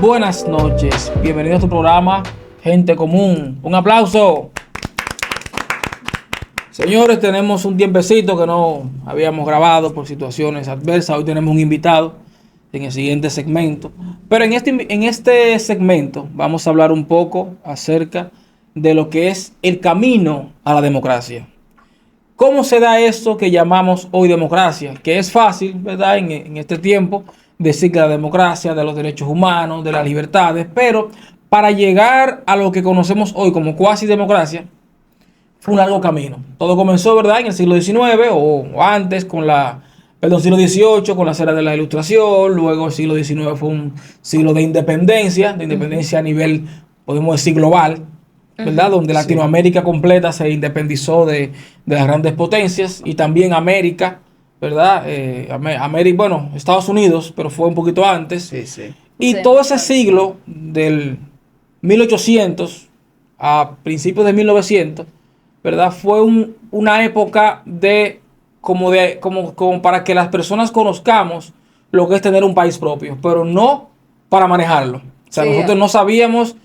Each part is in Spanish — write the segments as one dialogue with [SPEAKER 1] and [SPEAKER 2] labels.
[SPEAKER 1] buenas noches. Bienvenido a tu programa Gente Común. Un aplauso. Señores, tenemos un tiempecito que no habíamos grabado por situaciones adversas. Hoy tenemos un invitado en el siguiente segmento. Pero en este segmento vamos a hablar un poco acerca de lo que es el camino a la democracia. ¿Cómo se da esto que llamamos hoy democracia? Que es fácil, ¿verdad? En este tiempo decir que la democracia, de los derechos humanos, de las libertades, pero para llegar a lo que conocemos hoy como cuasi democracia, fue un largo camino. Todo comenzó, ¿verdad?, en el siglo XIX o antes siglo XVIII con la era de la Ilustración. Luego el siglo XIX fue un siglo de independencia a nivel, podemos decir, global, ¿verdad? Donde Latinoamérica completa se independizó de las grandes potencias, y también América, ¿verdad? Estados Unidos, pero fue un poquito antes. Y todo ese siglo del 1800 a principios de 1900, ¿verdad? Fue una época como para que las personas conozcamos lo que es tener un país propio, pero no para manejarlo. O sea, nosotros no sabíamos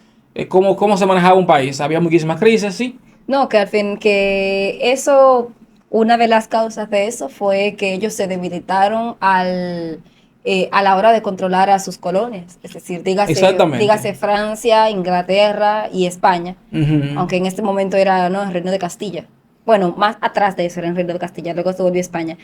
[SPEAKER 1] cómo se manejaba un país. Había muchísimas crisis, ¿sí?
[SPEAKER 2] No, que al fin, que eso, una de las causas de eso fue que ellos se debilitaron a la hora de controlar a sus colonias. Es decir, dígase Francia, Inglaterra y España, aunque en este momento era el Reino de Castilla. Bueno, más atrás de eso era el Reino de Castilla, luego se volvió España.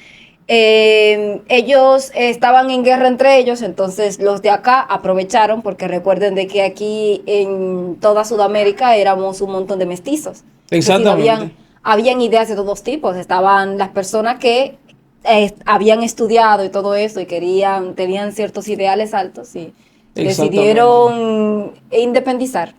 [SPEAKER 2] Ellos estaban en guerra entre ellos, entonces los de acá aprovecharon, porque recuerden de que aquí en toda Sudamérica éramos un montón de mestizos.
[SPEAKER 1] Exactamente.
[SPEAKER 2] Es decir, habían ideas de todos tipos. Estaban las personas que habían estudiado y todo eso y tenían ciertos ideales altos y decidieron independizar.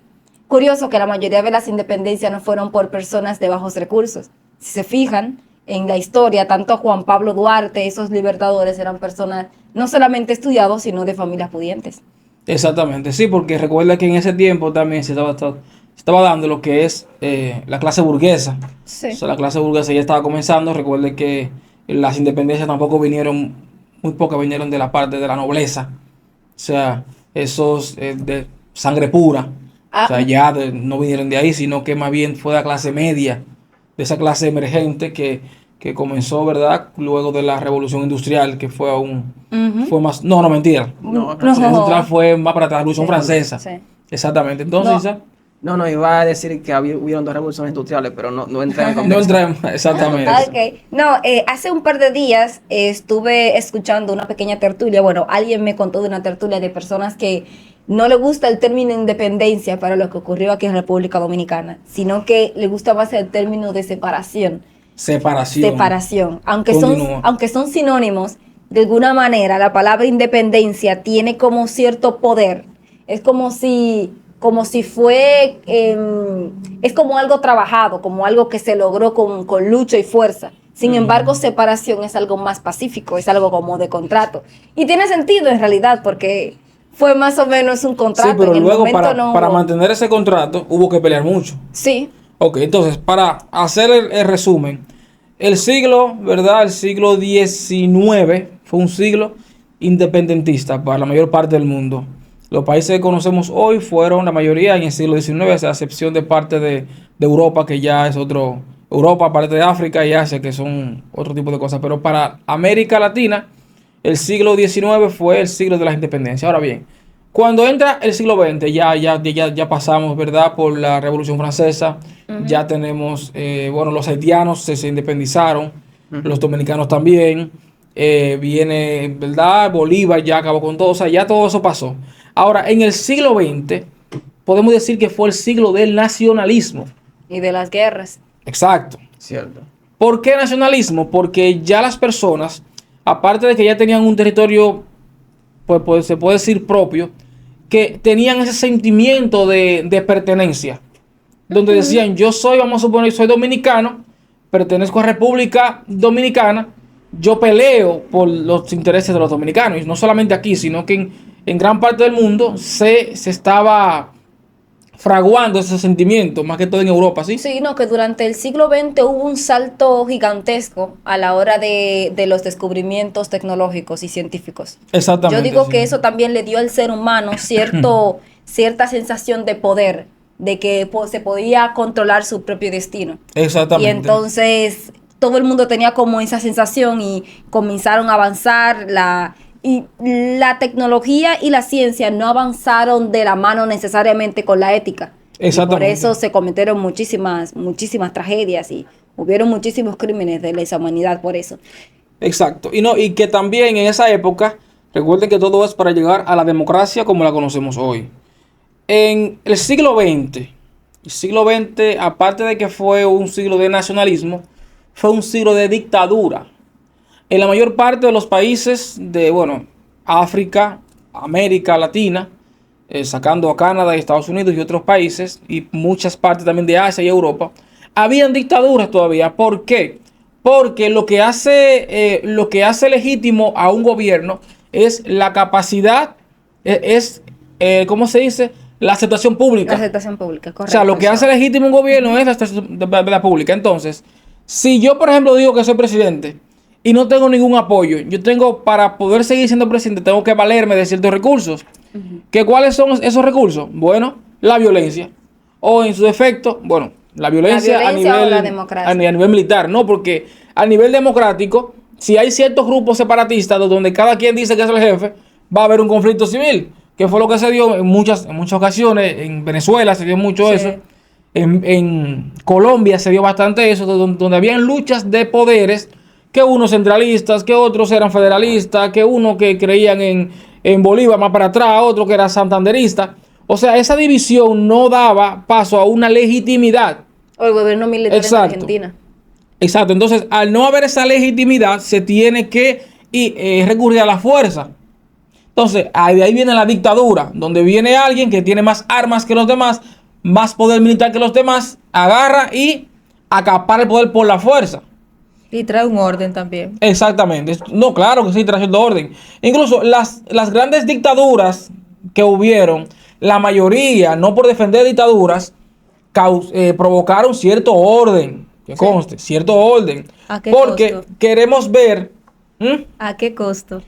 [SPEAKER 2] Curioso que la mayoría de las independencias no fueron por personas de bajos recursos. Si se fijan en la historia, tanto Juan Pablo Duarte, esos libertadores eran personas no solamente estudiados, sino de familias pudientes.
[SPEAKER 1] Exactamente, sí, porque recuerda que en ese tiempo también se estaba dando lo que es la clase burguesa.
[SPEAKER 2] Sí.
[SPEAKER 1] O sea, la clase burguesa ya estaba comenzando. Recuerde que las independencias tampoco vinieron, muy pocas vinieron de la parte de la nobleza. O sea, esos de sangre pura. O sea, ya no vinieron de ahí, sino que más bien fue de la clase media, de esa clase emergente que comenzó, ¿verdad?, luego de la Revolución Industrial, que fue fue más... No, mentira. La Revolución Industrial fue más para atrás, la Revolución Francesa. Sí. Exactamente. Entonces,
[SPEAKER 3] iba a decir que hubieron dos revoluciones industriales, pero no entré en el contexto.
[SPEAKER 1] No entremos, exactamente.
[SPEAKER 2] Okay. Hace un par de días estuve escuchando una pequeña tertulia. Bueno, alguien me contó de una tertulia de personas que no le gusta el término independencia para lo que ocurrió aquí en República Dominicana, sino que le gusta más el término de separación. Separación. Aunque son sinónimos, de alguna manera la palabra independencia tiene como cierto poder. Es como si fue, es como algo trabajado, como algo que se logró con lucha y fuerza. Sin embargo, separación es algo más pacífico, es algo como de contrato. Y tiene sentido en realidad, porque fue más o menos un contrato.
[SPEAKER 1] Sí, pero luego para mantener ese contrato hubo que pelear mucho.
[SPEAKER 2] Sí.
[SPEAKER 1] Ok, entonces, para hacer el resumen, el siglo, ¿verdad? El siglo XIX fue un siglo independentista para la mayor parte del mundo. Los países que conocemos hoy fueron la mayoría en el siglo XIX, a excepción de parte de Europa, que ya es otro... Europa, parte de África y Asia, que son otro tipo de cosas. Pero para América Latina, el siglo XIX fue el siglo de la independencia. Ahora bien, cuando entra el siglo XX, ya pasamos, ¿verdad?, por la Revolución Francesa. Ya tenemos, los haitianos se independizaron, los dominicanos también. Viene, ¿verdad?, Bolívar ya acabó con todo. O sea, ya todo eso pasó. Ahora, en el siglo XX, podemos decir que fue el siglo del nacionalismo.
[SPEAKER 2] Y de las guerras.
[SPEAKER 1] Exacto.
[SPEAKER 3] Cierto.
[SPEAKER 1] ¿Por qué nacionalismo? Porque ya las personas, aparte de que ya tenían un territorio, pues se puede decir propio, que tenían ese sentimiento de pertenencia, donde decían, vamos a suponer, soy dominicano, pertenezco a República Dominicana, yo peleo por los intereses de los dominicanos, y no solamente aquí, sino que en gran parte del mundo se estaba fraguando ese sentimiento, más que todo en Europa, ¿sí?
[SPEAKER 2] Sí, no, que durante el siglo XX hubo un salto gigantesco a la hora de los descubrimientos tecnológicos y científicos.
[SPEAKER 1] Exactamente.
[SPEAKER 2] Yo digo
[SPEAKER 1] sí.
[SPEAKER 2] que eso también le dio al ser humano cierta sensación de poder, de que se podía controlar su propio destino.
[SPEAKER 1] Exactamente.
[SPEAKER 2] Y entonces todo el mundo tenía como esa sensación y comenzaron a avanzar y la tecnología y la ciencia no avanzaron de la mano necesariamente con la ética. Y por
[SPEAKER 1] Exactamente.
[SPEAKER 2] eso se cometieron muchísimas tragedias y hubieron muchísimos crímenes de lesa humanidad por eso.
[SPEAKER 1] Exacto. Y que también en esa época, recuerden que todo es para llegar a la democracia como la conocemos hoy. En el siglo XX, aparte de que fue un siglo de nacionalismo, fue un siglo de dictadura. En la mayor parte de los países de, África, América Latina, sacando a Canadá y Estados Unidos y otros países, y muchas partes también de Asia y Europa, habían dictaduras todavía. ¿Por qué? Porque lo que hace legítimo a un gobierno es la capacidad, ¿cómo se dice? La aceptación pública.
[SPEAKER 2] La aceptación pública, correcto.
[SPEAKER 1] O sea, lo que hace legítimo un gobierno es la aceptación de la pública. Entonces, si yo, por ejemplo, digo que soy presidente y no tengo ningún apoyo, para poder seguir siendo presidente, tengo que valerme de ciertos recursos. ¿Cuáles son esos recursos? Bueno, la violencia. O en su defecto, la violencia
[SPEAKER 2] o la democracia.
[SPEAKER 1] a nivel militar. No, porque a nivel democrático, si hay ciertos grupos separatistas donde cada quien dice que es el jefe, va a haber un conflicto civil. Que fue lo que se dio en muchas ocasiones. En Venezuela se dio mucho eso. En Colombia se dio bastante eso, donde habían luchas de poderes, que unos centralistas, que otros eran federalistas, que uno que creían en Bolívar más para atrás, otro que era santanderista. O sea, esa división no daba paso a una legitimidad.
[SPEAKER 2] O el gobierno militar en Argentina.
[SPEAKER 1] Exacto. Entonces, al no haber esa legitimidad, se tiene que recurrir a la fuerza. Entonces, de ahí viene la dictadura, donde viene alguien que tiene más armas que los demás, más poder militar que los demás, agarra y acapara el poder por la fuerza.
[SPEAKER 4] Y trae un orden también.
[SPEAKER 1] Exactamente. No, claro que sí, trae cierto orden. Incluso las grandes dictaduras que hubieron, la mayoría, no por defender dictaduras, provocaron cierto orden. Que conste, cierto orden.
[SPEAKER 4] ¿A qué
[SPEAKER 1] porque
[SPEAKER 4] costo?
[SPEAKER 1] Queremos ver...
[SPEAKER 4] ¿A qué costo?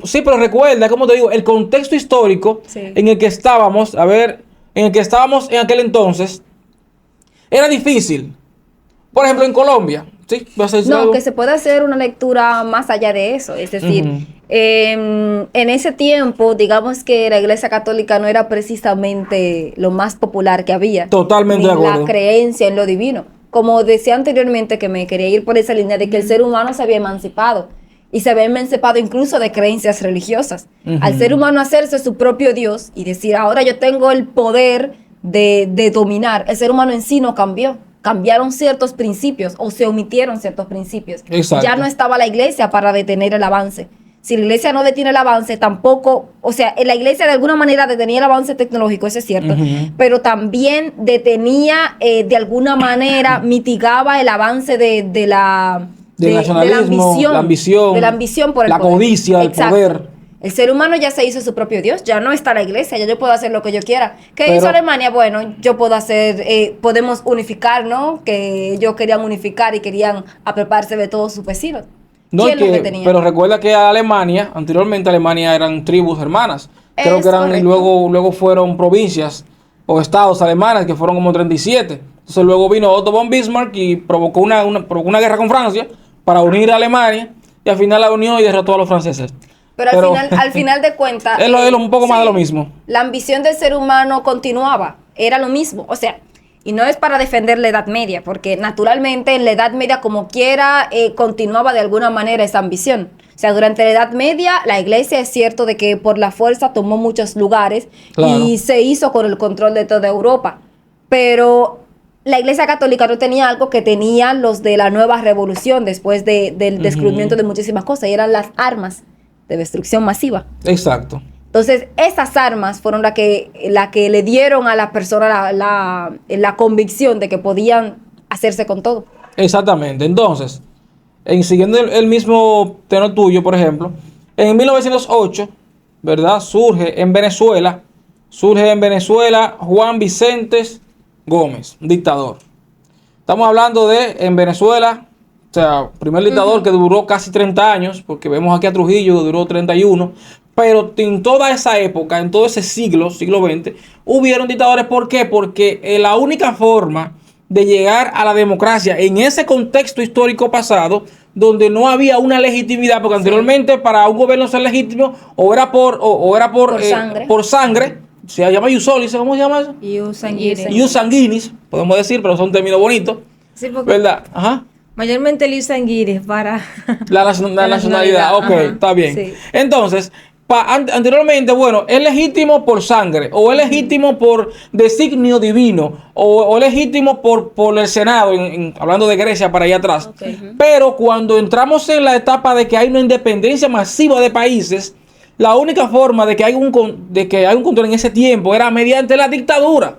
[SPEAKER 1] Sí, pero recuerda, como te digo, el contexto histórico en el que estábamos, en aquel entonces, era difícil. Por ejemplo, en Colombia, ¿sí?
[SPEAKER 2] No, que se puede hacer una lectura más allá de eso. Es decir, en ese tiempo, digamos que la Iglesia Católica no era precisamente lo más popular que había.
[SPEAKER 1] Totalmente de acuerdo.
[SPEAKER 2] La creencia en lo divino. Como decía anteriormente, que me quería ir por esa línea de que el ser humano se había emancipado. Y se había emancipado incluso de creencias religiosas. Al ser humano hacerse su propio Dios y decir, ahora yo tengo el poder de dominar, el ser humano en sí no cambió. Cambiaron ciertos principios o se omitieron ciertos principios.
[SPEAKER 1] Exacto.
[SPEAKER 2] Ya no estaba la iglesia para detener el avance. Si la iglesia no detiene el avance, tampoco, o sea, la iglesia de alguna manera detenía el avance tecnológico, eso es cierto, pero también detenía, de alguna manera, mitigaba el avance de la ambición por el
[SPEAKER 1] la
[SPEAKER 2] poder.
[SPEAKER 1] codicia, el
[SPEAKER 2] Exacto.
[SPEAKER 1] poder.
[SPEAKER 2] El ser humano ya se hizo su propio Dios, ya no está la iglesia, ya yo puedo hacer lo que yo quiera. ¿Qué hizo Alemania? Bueno, yo puedo hacer, podemos unificar, ¿no? Que ellos querían unificar y querían apropiarse de todos sus vecinos.
[SPEAKER 1] No, pero recuerda que anteriormente Alemania eran tribus hermanas. Creo que eran,
[SPEAKER 2] correcto.
[SPEAKER 1] luego fueron provincias o estados alemanes, que fueron como 37. Entonces luego vino Otto von Bismarck y provocó una guerra con Francia para unir a Alemania, y al final la unió y derrotó a los franceses.
[SPEAKER 2] Pero al final de cuentas...
[SPEAKER 1] es un poco más de lo mismo.
[SPEAKER 2] La ambición del ser humano continuaba, era lo mismo. O sea, y no es para defender la Edad Media, porque naturalmente en la Edad Media, como quiera, continuaba de alguna manera esa ambición. O sea, durante la Edad Media, la iglesia es cierto de que por la fuerza tomó muchos lugares, claro, y se hizo con el control de toda Europa. Pero la iglesia católica no tenía algo que tenían los de la nueva revolución después del descubrimiento de muchísimas cosas, y eran las armas de destrucción masiva.
[SPEAKER 1] Exacto.
[SPEAKER 2] Entonces, esas armas fueron la que le dieron a las personas la convicción de que podían hacerse con todo.
[SPEAKER 1] Exactamente. Entonces, siguiendo el mismo tenor tuyo, por ejemplo, en 1908, ¿verdad? Surge en Venezuela, surge en Venezuela Juan Vicente Gómez, un dictador. Estamos hablando de, en Venezuela, o sea, primer dictador que duró casi 30 años, porque vemos aquí a Trujillo que duró 31, pero en toda esa época, en todo ese siglo XX, hubieron dictadores. ¿Por qué? Porque la única forma de llegar a la democracia en ese contexto histórico pasado, donde no había una legitimidad, porque anteriormente para un gobierno ser legítimo, o era por sangre, se llama ius solis, ¿cómo se llama eso?
[SPEAKER 4] Ius sanguinis.
[SPEAKER 1] Ius sanguinis, podemos decir, pero son términos bonitos,
[SPEAKER 4] Sí, porque
[SPEAKER 1] ¿verdad? Ajá.
[SPEAKER 4] mayormente el ius sanguinis para
[SPEAKER 1] La nacionalidad, ok,
[SPEAKER 4] ajá,
[SPEAKER 1] está bien.
[SPEAKER 4] sí.
[SPEAKER 1] Entonces, anteriormente, bueno, es legítimo por sangre, o es legítimo por designio divino, o es legítimo por el Senado, hablando de Grecia para allá atrás.
[SPEAKER 4] Ok.
[SPEAKER 1] Pero cuando entramos en la etapa de que hay una independencia masiva de países, la única forma de que haya un control en ese tiempo era mediante la dictadura.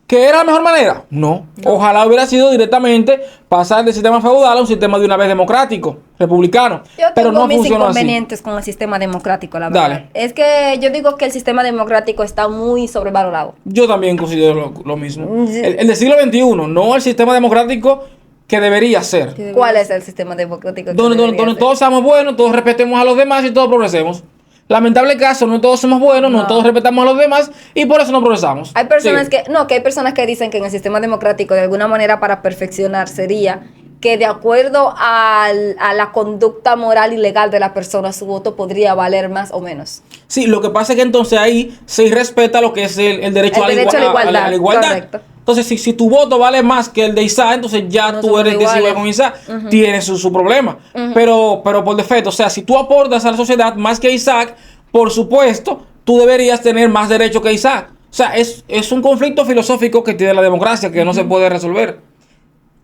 [SPEAKER 1] ¿Qué era la mejor manera? No. Ojalá hubiera sido directamente pasar del sistema feudal a un sistema de una vez democrático, republicano.
[SPEAKER 2] Yo
[SPEAKER 1] Pero
[SPEAKER 2] tengo
[SPEAKER 1] no
[SPEAKER 2] mis
[SPEAKER 1] funcionó así.
[SPEAKER 2] inconvenientes con el sistema democrático, la verdad.
[SPEAKER 1] Dale.
[SPEAKER 2] Es que yo digo que el sistema democrático está muy sobrevalorado.
[SPEAKER 1] Yo también considero lo mismo. El del siglo XXI, no el sistema democrático que debería ser.
[SPEAKER 2] ¿Cuál es el sistema democrático? que
[SPEAKER 1] Donde
[SPEAKER 2] debería ser?
[SPEAKER 1] todos seamos buenos, todos respetemos a los demás y todos progresemos. Lamentable caso, no todos somos buenos, no todos respetamos a los demás y por eso no progresamos.
[SPEAKER 2] Hay personas
[SPEAKER 1] Sigue.
[SPEAKER 2] que hay personas que dicen que en el sistema democrático de alguna manera para perfeccionar sería que de acuerdo a la conducta moral y legal de la persona su voto podría valer más o menos.
[SPEAKER 1] Sí, lo que pasa es que entonces ahí se irrespeta lo que es el derecho,
[SPEAKER 2] El derecho a la igualdad, correcto.
[SPEAKER 1] Entonces, si tu voto vale más que el de Isaac, entonces ya
[SPEAKER 2] No
[SPEAKER 1] tú
[SPEAKER 2] somos
[SPEAKER 1] eres desigual
[SPEAKER 2] iguales.
[SPEAKER 1] con Isaac, tienes su problema. Pero por defecto, o sea, si tú aportas a la sociedad más que Isaac, por supuesto, tú deberías tener más derecho que Isaac. O sea, es un conflicto filosófico que tiene la democracia que no se puede resolver.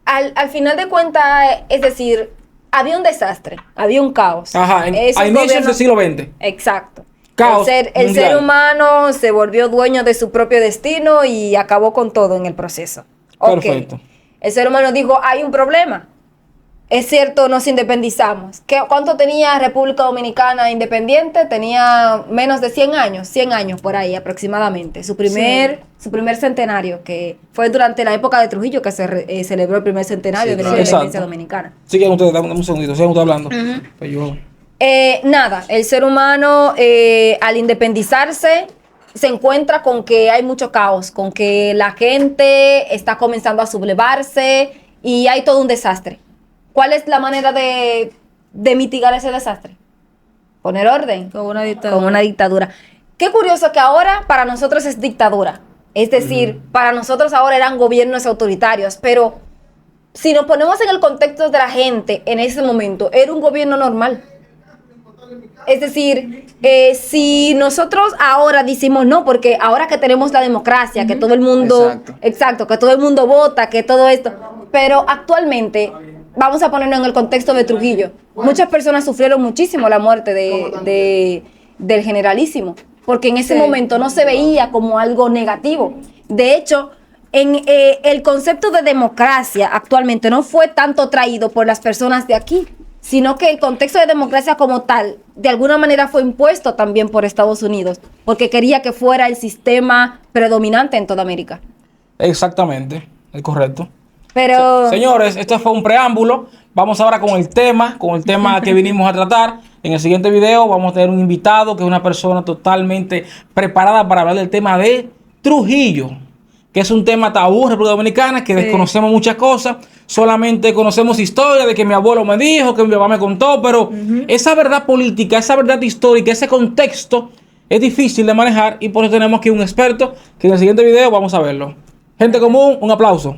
[SPEAKER 2] Al final de cuentas, es decir, había un desastre, había un caos.
[SPEAKER 1] Ajá,
[SPEAKER 2] Esos
[SPEAKER 1] a inicios
[SPEAKER 2] gobiernos-
[SPEAKER 1] del siglo XX.
[SPEAKER 2] Exacto.
[SPEAKER 1] Caos
[SPEAKER 2] El
[SPEAKER 1] mundial.
[SPEAKER 2] ser humano se volvió dueño de su propio destino y acabó con todo en el proceso. Ok.
[SPEAKER 1] Perfecto.
[SPEAKER 2] El ser humano dijo, hay un problema. Es cierto, nos independizamos. ¿Cuánto tenía República Dominicana independiente? Tenía menos de 100 años, 100 años por ahí aproximadamente. Su primer centenario, que fue durante la época de Trujillo que se celebró el primer centenario de la
[SPEAKER 1] claro.
[SPEAKER 2] independencia
[SPEAKER 1] Exacto.
[SPEAKER 2] dominicana.
[SPEAKER 1] Sigan ustedes, dame un segundito, sigan ustedes hablando. Pues yo...
[SPEAKER 2] Nada, el ser humano al independizarse se encuentra con que hay mucho caos, con que la gente está comenzando a sublevarse y hay todo un desastre. ¿Cuál es la manera de mitigar ese desastre? Poner orden.
[SPEAKER 4] con una dictadura.
[SPEAKER 2] Con una dictadura. Qué curioso que ahora para nosotros es dictadura. Es decir, para nosotros ahora eran gobiernos autoritarios, pero si nos ponemos en el contexto de la gente en ese momento, era un gobierno normal. Es decir, si nosotros ahora decimos no, porque ahora que tenemos la democracia, que todo el mundo, exacto, que todo el mundo vota, que todo esto, pero actualmente vamos a ponernos en el contexto de Trujillo. Muchas personas sufrieron muchísimo la muerte del generalísimo, porque en ese momento no se veía como algo negativo. De hecho, el concepto de democracia actualmente no fue tanto traído por las personas de aquí, sino que el contexto de democracia como tal, de alguna manera fue impuesto también por Estados Unidos, porque quería que fuera el sistema predominante en toda América.
[SPEAKER 1] Exactamente, es correcto.
[SPEAKER 2] Pero
[SPEAKER 1] Señores, este fue un preámbulo. Vamos ahora con el tema que vinimos a tratar. En el siguiente video vamos a tener un invitado que es una persona totalmente preparada para hablar del tema de Trujillo, que es un tema tabú en República Dominicana, que desconocemos muchas cosas, solamente conocemos historia de que mi abuelo me dijo, que mi papá me contó, pero esa verdad política, esa verdad histórica, ese contexto es difícil de manejar y por eso tenemos aquí un experto que en el siguiente video vamos a verlo. Gente común, un aplauso.